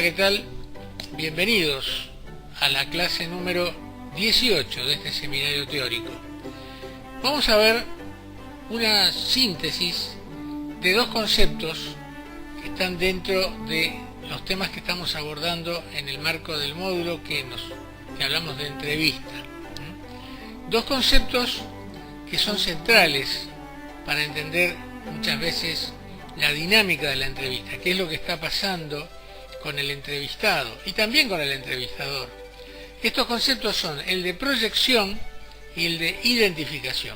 Hola, ¿qué tal? Bienvenidos a la clase número 18 de este seminario teórico. Vamos a ver una síntesis de dos conceptos que están dentro de los temas que estamos abordando en el marco del módulo que hablamos de entrevista. Dos conceptos que son centrales para entender muchas veces la dinámica de la entrevista, qué es lo que está pasando con el entrevistado y también con el entrevistador. Estos conceptos son el de proyección y el de identificación.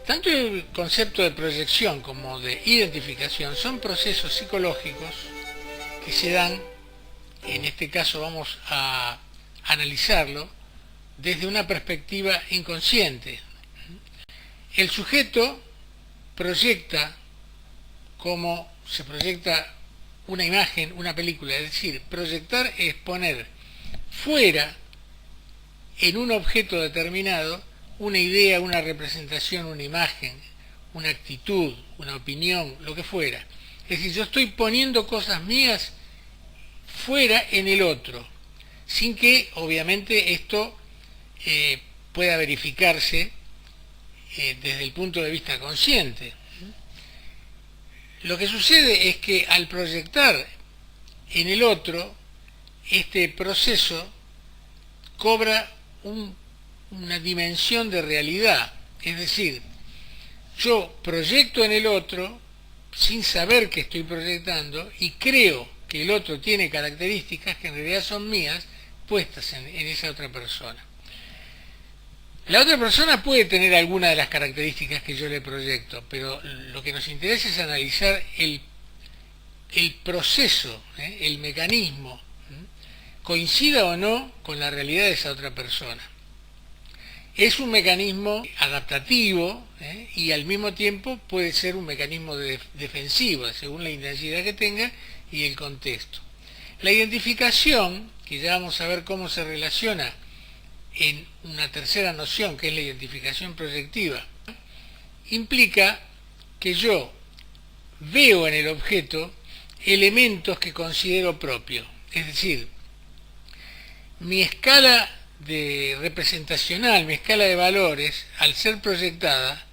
Tanto el concepto de proyección como de identificación son procesos psicológicos que se dan, en este caso vamos a analizarlo desde una perspectiva inconsciente. El sujeto proyecta como se proyecta una imagen, una película, es decir, proyectar es poner fuera en un objeto determinado una idea, una representación, una imagen, una actitud, una opinión, lo que fuera. Es decir, yo estoy poniendo cosas mías fuera en el otro, sin que obviamente esto pueda verificarse desde el punto de vista consciente. Lo que sucede es que al proyectar en el otro, este proceso cobra una dimensión de realidad. Es decir, yo proyecto en el otro sin saber que estoy proyectando y creo que el otro tiene características que en realidad son mías puestas en esa otra persona. La otra persona puede tener alguna de las características que yo le proyecto, pero lo que nos interesa es analizar el proceso, el mecanismo, coincida o no con la realidad de esa otra persona. Es un mecanismo adaptativo y al mismo tiempo puede ser un mecanismo defensivo, según la intensidad que tenga y el contexto. La identificación, que ya vamos a ver cómo se relaciona en una tercera noción, que es la identificación proyectiva, implica que yo veo en el objeto elementos que considero propios. Es decir, mi escala representacional, mi escala de valores, al ser proyectada,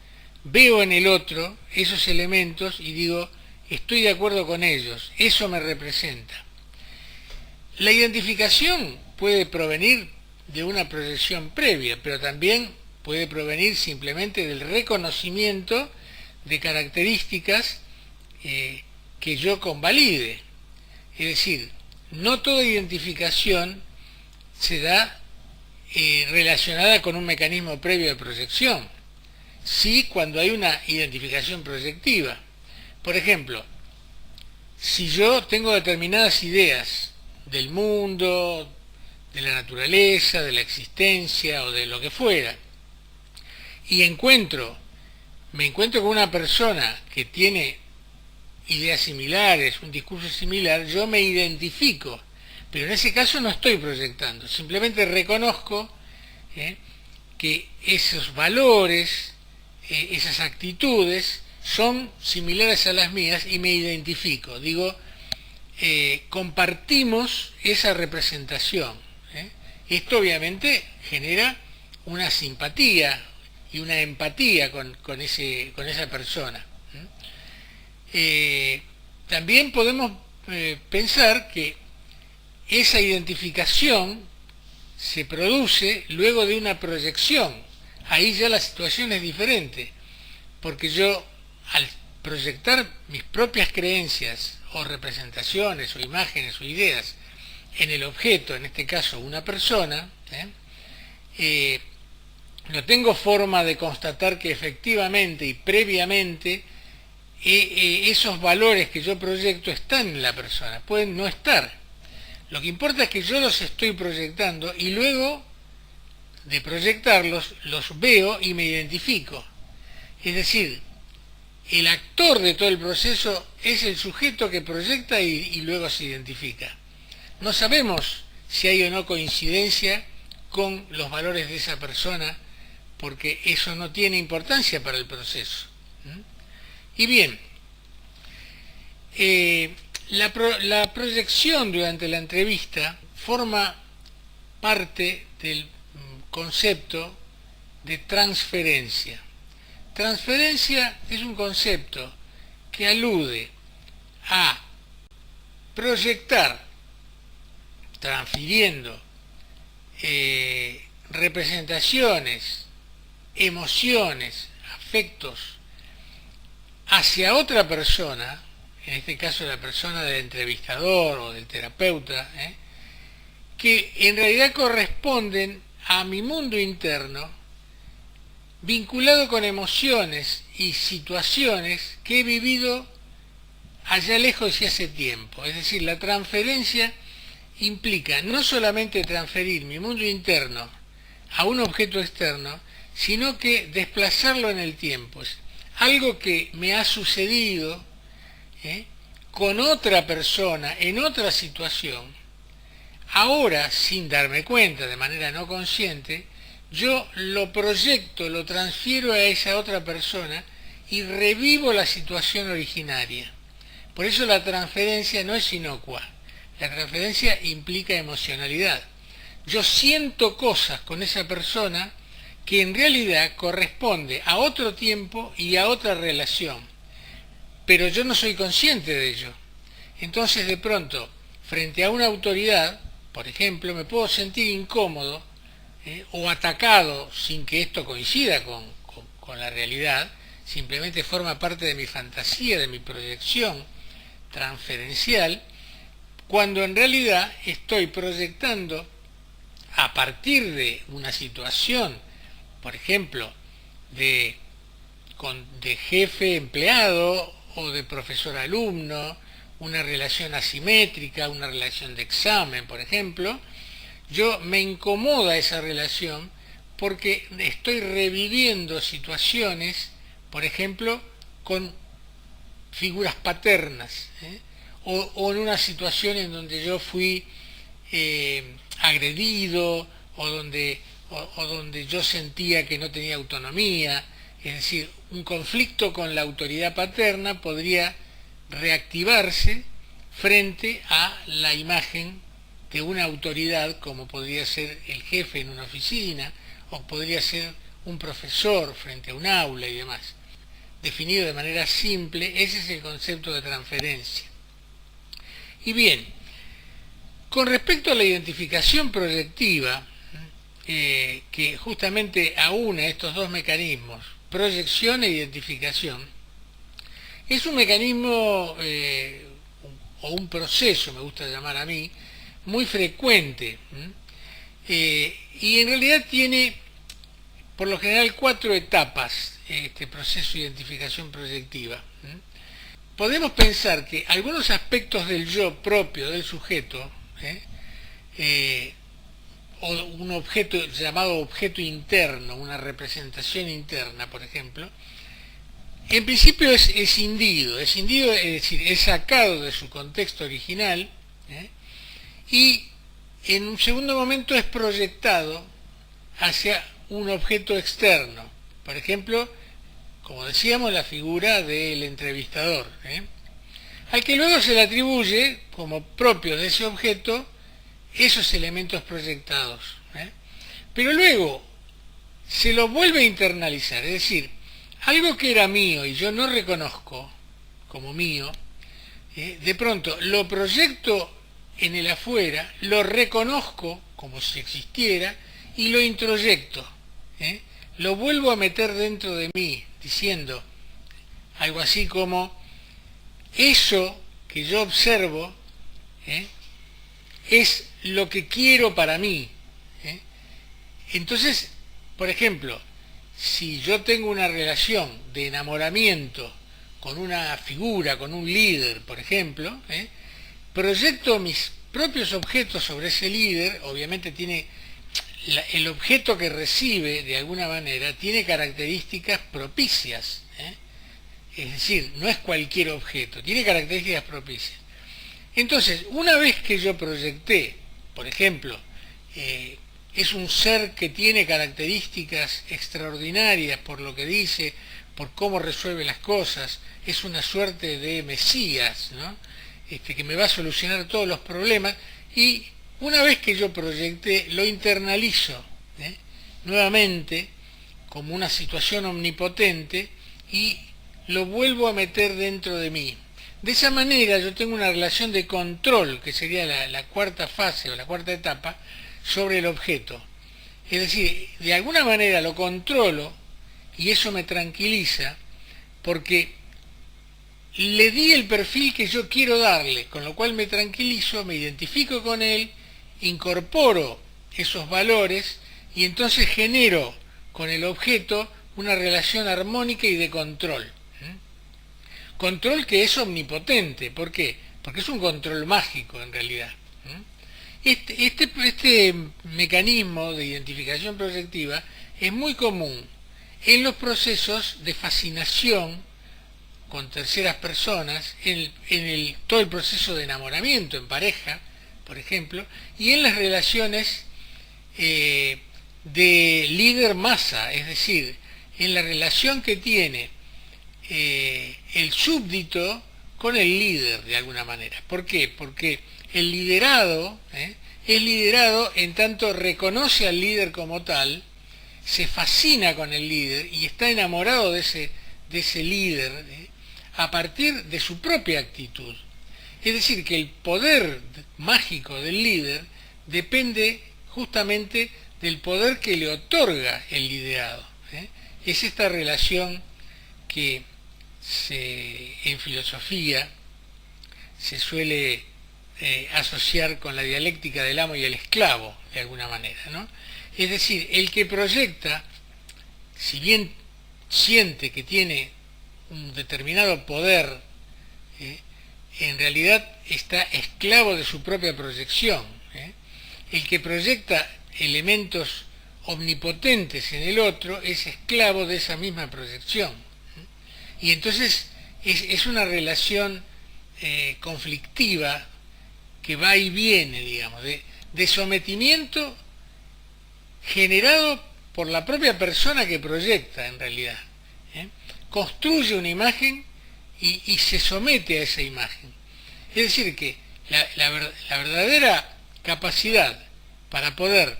veo en el otro esos elementos y digo, estoy de acuerdo con ellos, eso me representa. La identificación puede provenir de una proyección previa, pero también puede provenir simplemente del reconocimiento de características que yo convalide. Es decir, no toda identificación se da relacionada con un mecanismo previo de proyección, sí cuando hay una identificación proyectiva. Por ejemplo, si yo tengo determinadas ideas del mundo, de la naturaleza, de la existencia o de lo que fuera, y me encuentro con una persona que tiene ideas similares, un discurso similar, yo me identifico, pero en ese caso no estoy proyectando, simplemente reconozco que esos valores, esas actitudes son similares a las mías y me identifico, digo, compartimos esa representación. Esto obviamente genera una simpatía y una empatía con esa persona. También podemos pensar que esa identificación se produce luego de una proyección. Ahí ya la situación es diferente, porque yo al proyectar mis propias creencias o representaciones o imágenes o ideas en el objeto, en este caso una persona, no tengo forma de constatar que efectivamente y previamente esos valores que yo proyecto están en la persona, pueden no estar. Lo que importa es que yo los estoy proyectando y luego de proyectarlos los veo y me identifico. Es decir, el actor de todo el proceso es el sujeto que proyecta y luego se identifica. No sabemos si hay o no coincidencia con los valores de esa persona, porque eso no tiene importancia para el proceso. Y bien, La proyección durante la entrevista forma parte del concepto de transferencia. Transferencia es un concepto que alude a proyectar, transfiriendo representaciones, emociones, afectos hacia otra persona, en este caso la persona del entrevistador o del terapeuta, que en realidad corresponden a mi mundo interno, vinculado con emociones y situaciones que he vivido allá lejos y hace tiempo. Es decir, la transferencia implica no solamente transferir mi mundo interno a un objeto externo, sino que desplazarlo en el tiempo. Es algo que me ha sucedido con otra persona, en otra situación. Ahora, sin darme cuenta, de manera no consciente, yo lo proyecto, lo transfiero a esa otra persona y revivo la situación originaria. Por eso la transferencia no es inocua. La transferencia implica emocionalidad. Yo siento cosas con esa persona que en realidad corresponde a otro tiempo y a otra relación, pero yo no soy consciente de ello. Entonces, de pronto, frente a una autoridad, por ejemplo, me puedo sentir incómodo o atacado sin que esto coincida con la realidad, simplemente forma parte de mi fantasía, de mi proyección transferencial, cuando en realidad estoy proyectando a partir de una situación, por ejemplo, de jefe empleado o de profesor alumno, una relación asimétrica, una relación de examen, por ejemplo, yo me incomoda esa relación porque estoy reviviendo situaciones, por ejemplo, con figuras paternas, o en una situación en donde yo fui agredido o donde yo sentía que no tenía autonomía. Es decir, un conflicto con la autoridad paterna podría reactivarse frente a la imagen de una autoridad, como podría ser el jefe en una oficina, o podría ser un profesor frente a un aula y demás. Definido de manera simple, ese es el concepto de transferencia. Y bien, con respecto a la identificación proyectiva, que justamente aúna estos dos mecanismos, proyección e identificación, es un mecanismo o un proceso, me gusta llamar a mí, muy frecuente, y en realidad tiene por lo general 4 etapas este proceso de identificación proyectiva. Podemos pensar que algunos aspectos del yo propio del sujeto, o un objeto llamado objeto interno, una representación interna, por ejemplo, en principio es escindido, es decir, es sacado de su contexto original, y en un segundo momento es proyectado hacia un objeto externo, por ejemplo, como decíamos, la figura del entrevistador, al que luego se le atribuye como propio de ese objeto esos elementos proyectados, pero luego se lo vuelve a internalizar, es decir, algo que era mío y yo no reconozco como mío, de pronto lo proyecto en el afuera, lo reconozco como si existiera y lo introyecto, lo vuelvo a meter dentro de mí, diciendo algo así como, eso que yo observo es lo que quiero para mí. Entonces, por ejemplo, si yo tengo una relación de enamoramiento con una figura, con un líder, por ejemplo, proyecto mis propios objetos sobre ese líder. Obviamente tiene el objeto que recibe, de alguna manera, tiene características propicias, es decir, no es cualquier objeto, tiene características propicias. Entonces, una vez que yo proyecté, por ejemplo, es un ser que tiene características extraordinarias por lo que dice, por cómo resuelve las cosas, es una suerte de Mesías, ¿no? que me va a solucionar todos los problemas, y una vez que yo proyecté, lo internalizo nuevamente como una situación omnipotente y lo vuelvo a meter dentro de mí. De esa manera yo tengo una relación de control, que sería la cuarta fase o la cuarta etapa, sobre el objeto. Es decir, de alguna manera lo controlo y eso me tranquiliza porque le di el perfil que yo quiero darle, con lo cual me tranquilizo, me identifico con él, incorporo esos valores y entonces genero con el objeto una relación armónica y de control. Control que es omnipotente. ¿Por qué? Porque es un control mágico en realidad. Este mecanismo de identificación proyectiva es muy común en los procesos de fascinación con terceras personas, en todo el proceso de enamoramiento en pareja, por ejemplo, y en las relaciones de líder-masa, es decir, en la relación que tiene el súbdito con el líder de alguna manera. ¿Por qué? Porque el liderado es liderado en tanto reconoce al líder como tal, se fascina con el líder y está enamorado de ese líder a partir de su propia actitud. Es decir, que el poder mágico del líder depende justamente del poder que le otorga el liderado. Es esta relación que en filosofía se suele asociar con la dialéctica del amo y el esclavo, de alguna manera, ¿no? Es decir, el que proyecta, si bien siente que tiene un determinado poder, en realidad está esclavo de su propia proyección. El que proyecta elementos omnipotentes en el otro es esclavo de esa misma proyección. Y entonces es una relación conflictiva que va y viene, digamos, de sometimiento generado por la propia persona que proyecta en realidad. Construye una imagen y se somete a esa imagen. Es decir, que la verdadera capacidad para poder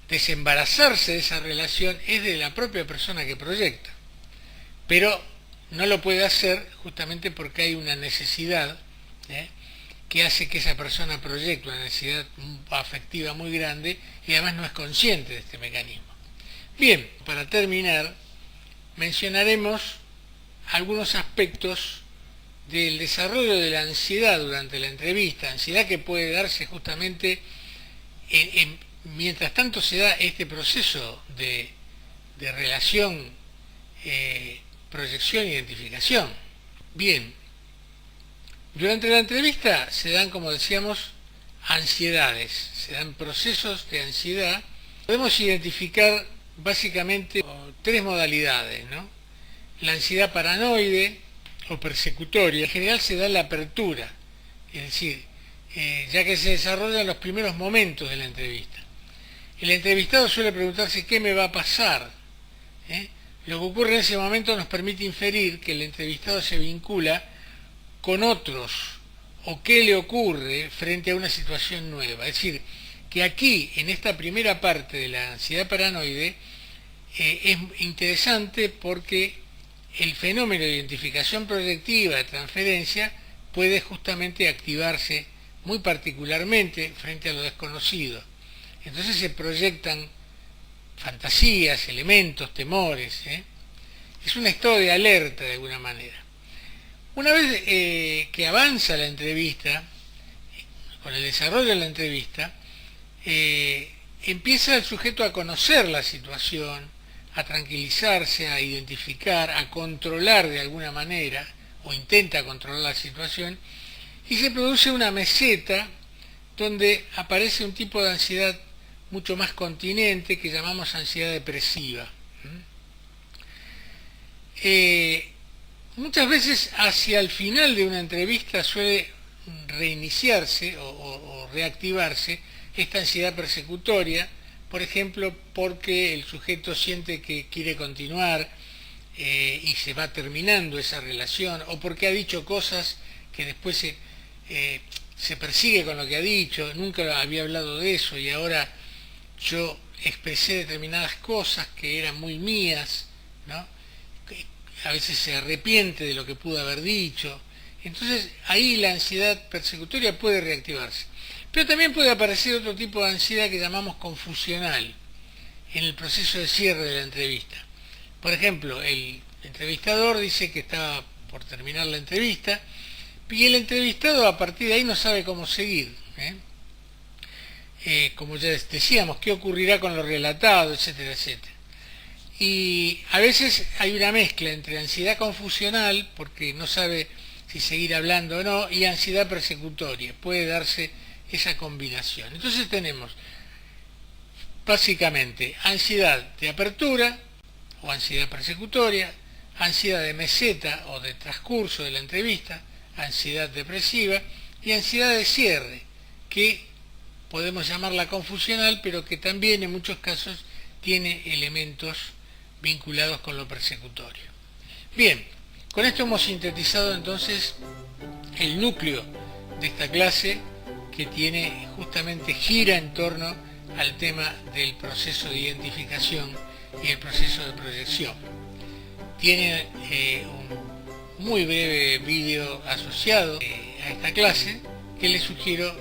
desembarazarse de esa relación es de la propia persona que proyecta. Pero no lo puede hacer justamente porque hay una necesidad que hace que esa persona proyecte, una necesidad afectiva muy grande, y además no es consciente de este mecanismo. Bien, para terminar, mencionaremos algunos aspectos del desarrollo de la ansiedad durante la entrevista, ansiedad que puede darse justamente mientras tanto se da este proceso de relación, proyección e identificación. Bien, durante la entrevista se dan, como decíamos, ansiedades, se dan procesos de ansiedad. Podemos identificar básicamente tres modalidades, ¿no? La ansiedad paranoide o persecutoria, en general se da en la apertura, es decir, ya que se desarrolla en los primeros momentos de la entrevista. El entrevistado suele preguntarse qué me va a pasar. Lo que ocurre en ese momento nos permite inferir que el entrevistado se vincula con otros o qué le ocurre frente a una situación nueva. Es decir, que aquí, en esta primera parte de la ansiedad paranoide, es interesante porque el fenómeno de identificación proyectiva de transferencia puede justamente activarse muy particularmente frente a lo desconocido. Entonces se proyectan fantasías, elementos, temores. Es un estado de alerta de alguna manera. Una vez que avanza la entrevista, con el desarrollo de la entrevista, empieza el sujeto a conocer la situación, a tranquilizarse, a identificar, a controlar de alguna manera, o intenta controlar la situación, y se produce una meseta donde aparece un tipo de ansiedad mucho más continente que llamamos ansiedad depresiva. Muchas veces hacia el final de una entrevista suele reiniciarse o reactivarse esta ansiedad persecutoria, por ejemplo, porque el sujeto siente que quiere continuar y se va terminando esa relación, o porque ha dicho cosas que después se persigue con lo que ha dicho, nunca había hablado de eso y ahora yo expresé determinadas cosas que eran muy mías, ¿no? A veces se arrepiente de lo que pudo haber dicho. Entonces ahí la ansiedad persecutoria puede reactivarse. Pero también puede aparecer otro tipo de ansiedad que llamamos confusional en el proceso de cierre de la entrevista. Por ejemplo, el entrevistador dice que está por terminar la entrevista y el entrevistado a partir de ahí no sabe cómo seguir. Como ya decíamos, qué ocurrirá con lo relatado, etcétera, etcétera. Y a veces hay una mezcla entre ansiedad confusional, porque no sabe si seguir hablando o no, y ansiedad persecutoria. Puede darse esa combinación. Entonces tenemos básicamente ansiedad de apertura o ansiedad persecutoria, ansiedad de meseta o de transcurso de la entrevista, ansiedad depresiva y ansiedad de cierre, que podemos llamarla confusional, pero que también en muchos casos tiene elementos vinculados con lo persecutorio. Bien, con esto hemos sintetizado entonces el núcleo de esta clase, que gira en torno al tema del proceso de identificación y el proceso de proyección. Tiene un muy breve vídeo asociado a esta clase que les sugiero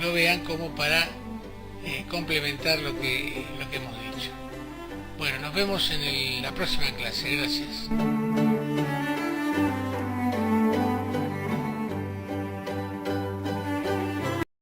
lo vean como para complementar lo que hemos dicho. Bueno, nos vemos en la próxima clase. Gracias.